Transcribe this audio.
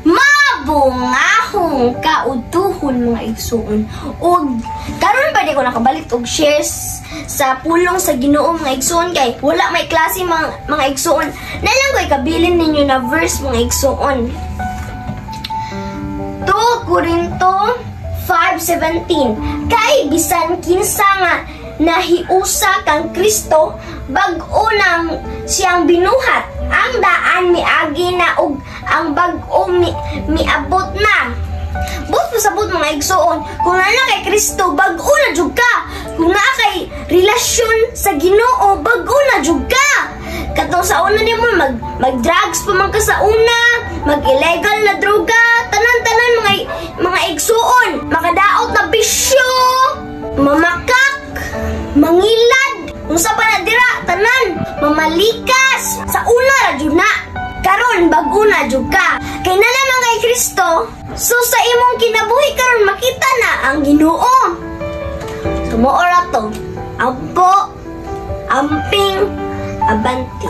mabungahong kautuhon mga igsoon. Og karon pa di ko nakabalik og shares sa pulong sa Ginoo mga igsoon kay wala may klase mga igsoon. Nalang ko ikabilin ninyo na verse mga igsoon. 2 Korinto 5:17 kay bisan kinsa nga nahiusa kang Kristo bag-o nang siyang binuhat, ang daan miagi na ug ang bag-o miabot na. But pasabot mga igsoon, kung na kay Kristo bag-o na jud ka. Kung na kay relasyon sa Ginoo bag-o na jud ka. Katong sa una nimo mag-drugs pa man ka sa una, mag-illegal na droga, tanan-tanan mga igsoon, makadaot na bisyo, mamakak, mangilad, unsa pa na dira, tanan, mamalikas, sa una ra jud na. Karon bag-o na jud ka. Kay na naman kay Kristo, so sa imong kinabuhi karon makita na ang Ginoo. Sumuora to. Ampo, amping, abanti.